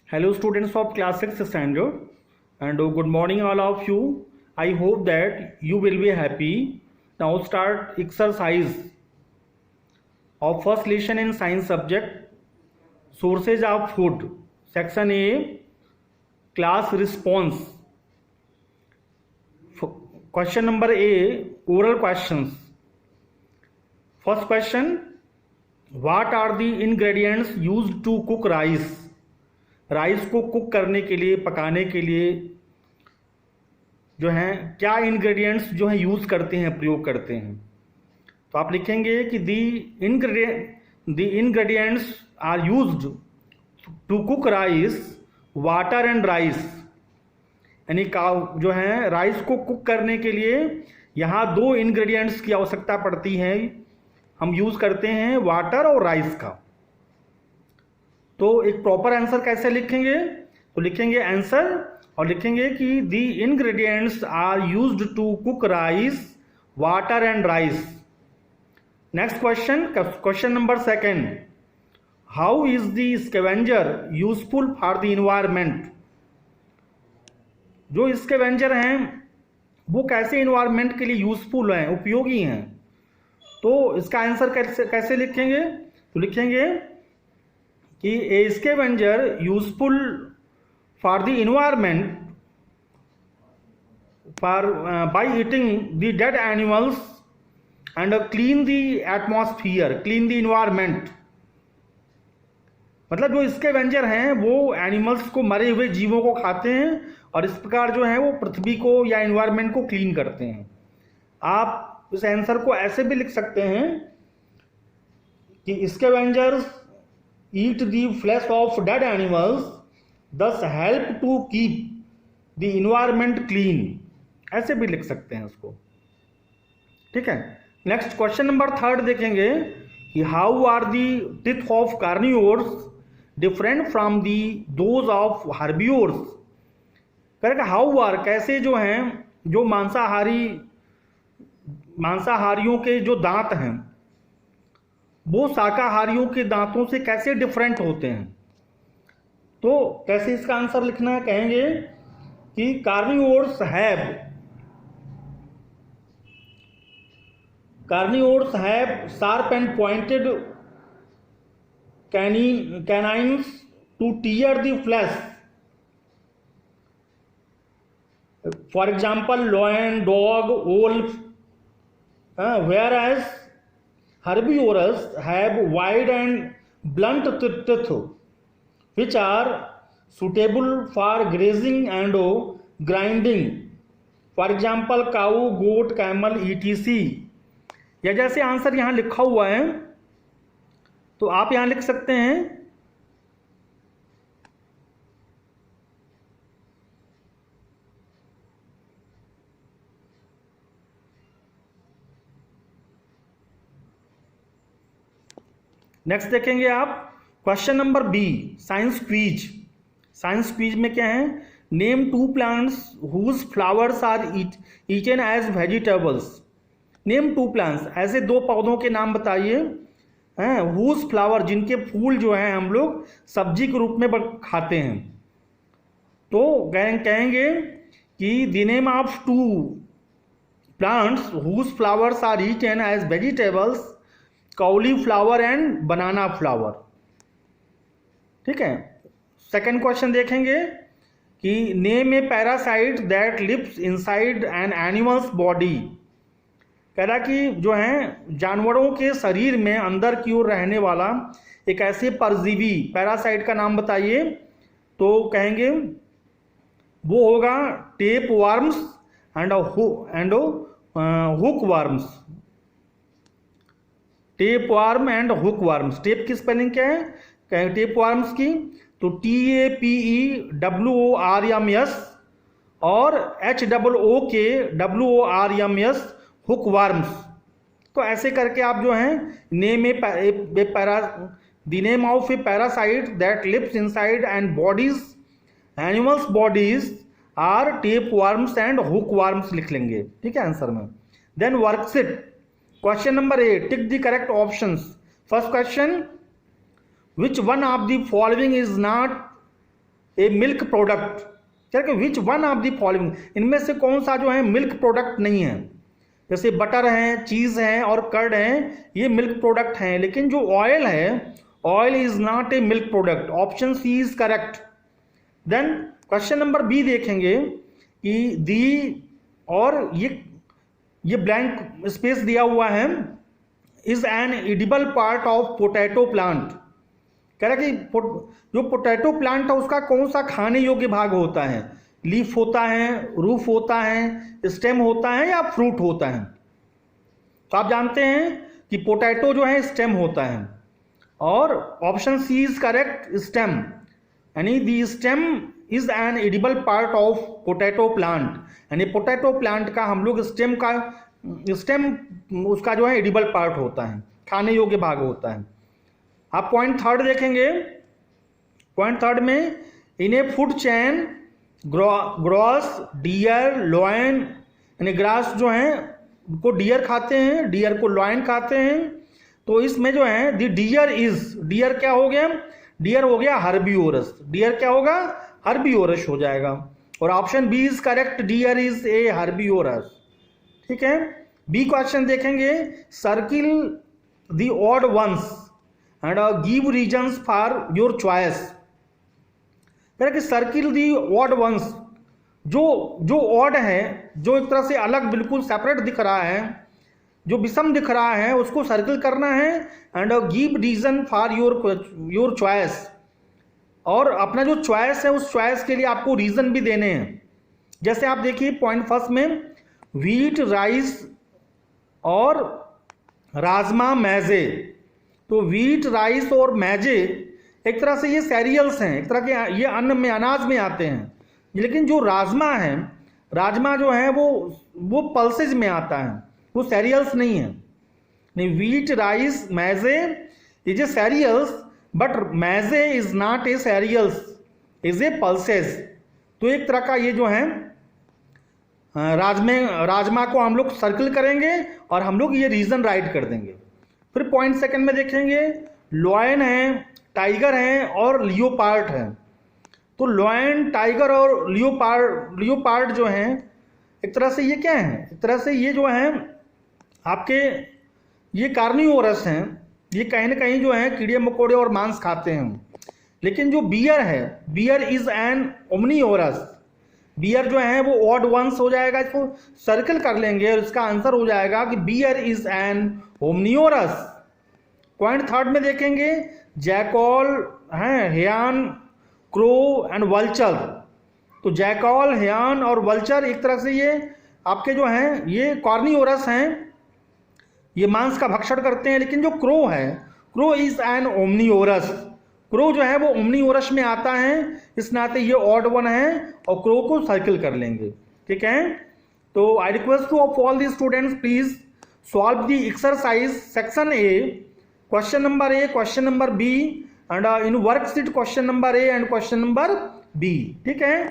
Hello students of class 6 standard and good morning all of you. I hope that you will be happy. Now start exercise of first lesson in science subject sources of food. Section A class response. Question number A oral questions. First question, what are the ingredients used to cook rice? Rice को cook करने के लिए, पकाने के लिए जो हैं क्या इंग्रेडिएंट्स जो हैं यूज़ करते हैं, प्रयोग करते हैं। तो आप लिखेंगे कि the ingredients are used to cook rice water and rice, यानी जो है राइस को कुक करने के लिए यहाँ दो इंग्रेडिएंट्स की आवश्यकता पड़ती है। हम यूज़ करते हैं वाटर और राइस का। तो एक प्रॉपर आंसर कैसे लिखेंगे? तो लिखेंगे आंसर और लिखेंगे कि the ingredients are used to cook rice water and rice. Next question, question number second, how is the scavenger useful for the environment? जो स्कैवेंजर हैं वो कैसे इन्वायरमेंट के लिए यूजफुल हैं, उपयोगी हैं। तो इसका आंसर कैसे लिखेंगे? तो लिखेंगे कि A scavenger useful for the environment for by eating the dead animals and clean the atmosphere, clean the environment. मतलब जो स्कैवेंजर हैं वो एनिमल्स को, मरे हुए जीवों को खाते हैं और इस प्रकार जो है वो पृथ्वी को या इन्वायरमेंट को क्लीन करते हैं। आप इस आंसर को ऐसे भी लिख सकते हैं कि scavengers eat the flesh of dead animals, thus help to keep the environment clean। ऐसे भी लिख सकते हैं उसको, ठीक है। नेक्स्ट क्वेश्चन नंबर थर्ड देखेंगे कि how are the teeth of carnivores different from the those of herbivores. Correct, how are कैसे जो हैं, जो मांसाहारियों के जो दांत हैं वो शाकाहारियों के दांतों से कैसे डिफरेंट होते हैं। तो कैसे इसका आंसर लिखना है? कहेंगे कि carnivores have sharp and pointed canines to tear the flesh. For example, lion, dog, wolf, whereas herbivores have wide and blunt teeth which are suitable for grazing and grinding. For example, cow, goat, camel, etc. या जैसे answer यहाँ लिखा हुआ है तो आप यहाँ लिख सकते हैं नेक्स्ट देखेंगे आप question number B, science quiz. Science quiz में क्या है? Name two plants whose flowers are eaten as vegetables. Name two plants, ऐसे दो पौधों के नाम बताइए हैं हुज फ्लावर, जिनके फूल जो हैं हम लोग सब्जी के रूप में खाते हैं। तो कहेंगे कि the name of two plants whose flowers are eaten as vegetables, cauliflower and banana flower, ठीक है। सेकंड क्वेश्चन देखेंगे कि name a parasite that lives inside an animals body. कह रहा कि जो है जानवरों के शरीर में अंदर की ओर रहने वाला एक ऐसे परजीवी, पैरासाइट का नाम बताइए। तो कहेंगे वो होगा tape worms and hook worms. Tape worm and hook worms. Tape की स्पेलिंग क्या है? टेप वर्म्स की तो TAPEWORMS और HOOKWORMS, हुक वर्म्स। तो ऐसे करके आप जो हैं name the name of a parasite that lives inside and bodies, animals bodies are tape worms and hook worms लिख लेंगे, ठीक है आंसर में। Then worksheet question number 8, tick the correct options. First question, which one of the following is not a milk product, क्या कि which one of the following, इनमें से कौन सा जो है मिल्क प्रोडक्ट नहीं है। जैसे बटर है, चीज़ है और कर्ड है, ये मिल्क प्रोडक्ट हैं, लेकिन जो ऑयल है, oil is not a milk product. Option C is correct. Then question number B देखेंगे कि दी, और ये ब्लैंक स्पेस दिया हुआ है, is an edible part of potato plant. कह रहा है कि जो पोटैटो प्लांट है उसका कौन सा खाने योग्य भाग होता है, लीफ होता है, रूफ होता है, स्टेम होता है या फ्रूट होता है। तो आप जानते हैं कि पोटैटो जो है स्टेम होता है, और option C is correct, stem, यानी the stem is an edible part of potato plant, यानी पोटैटो प्लांट का हम लोग स्टेम उसका जो है एडिबल पार्ट होता है, खाने योग्य भाग होता है। आप पॉइंट थर्ड देखेंगे, पॉइंट थर्ड में in a food chain grass, deer, lion, यानी ग्रास जो है को डियर खाते हैं, डियर को लॉयन खाते हैं। तो इसमें जो है दी डियर इज, डियर क्या हो गया, डियर हो गया हर्बीवोरस, डियर क्या होगा, हर्बीवोरस हो जाएगा। और option B is correct, deer is a herbivorous. ठीक है। बी क्वेश्चन देखेंगे, circle the odd ones and give reasons for your choice. कि सर्किल दी ऑड वंस, जो ऑड है, जो एक तरह से अलग बिल्कुल सेपरेट दिख रहा है, जो विषम दिख रहा है, उसको सर्किल करना है। And give reason for your choice, और अपना जो चॉइस है उस चॉइस के लिए आपको रीजन भी देने हैं। जैसे आप देखिए पॉइंट फर्स्ट में, व्हीट, राइस और राजमा, मैजे। तो व्हीट, राइस और मैजे एक तरह से ये सीरियल्स हैं, एक तरह के ये अन्न में, अनाज में आते हैं। लेकिन जो राजमा है, राजमा जो है वो पल्सेज में आता है, वो सीरियल्स नहीं है। नहीं, wheat, rice, maize is a cereals, but maize is not a cereals, is a pulses. तो एक तरह का ये जो है राजमा को हम लोग सर्किल करेंगे और हम लोग ये रीजन राइट कर देंगे। फिर पॉइंट सेकंड में देखेंगे, लॉयन है, टाइगर है और लियोपार्ड है। तो लॉयन, टाइगर और लियोपार्ड जो हैं, एक तरह से ये क्या है, एक तरह से ये जो हैं आपके ये कार्निवोरस हैं, ये कहीं ना कहीं जो है कीड़े मकोड़े और मांस खाते हैं। लेकिन जो बियर है, bear is an omnivorous, bear जो है वो ऑड वंस हो जाएगा, इसको सर्कल कर लेंगे और इसका आंसर हो जाएगा कि bear is an omnivorous. Point third में देखेंगे, जैकॉल हैं, हियान, क्रो एंड वल्चर। तो जैकॉल, हियान और वल्चर एक तरह से ये आपके जो हैं ये कार्निवोरस हैं, ये मांस का भक्षण करते हैं। लेकिन जो क्रो है, crow is an omnivorous, crow जो है वो ओमनीवोरस में आता है, इस नाते ये ऑड वन है और क्रो को सर्किल कर लेंगे। ठीक है। तो I request to of all the students, please solve the exercise section A, question number A, question number B, and in worksheet question number A and question number B. ठीक है।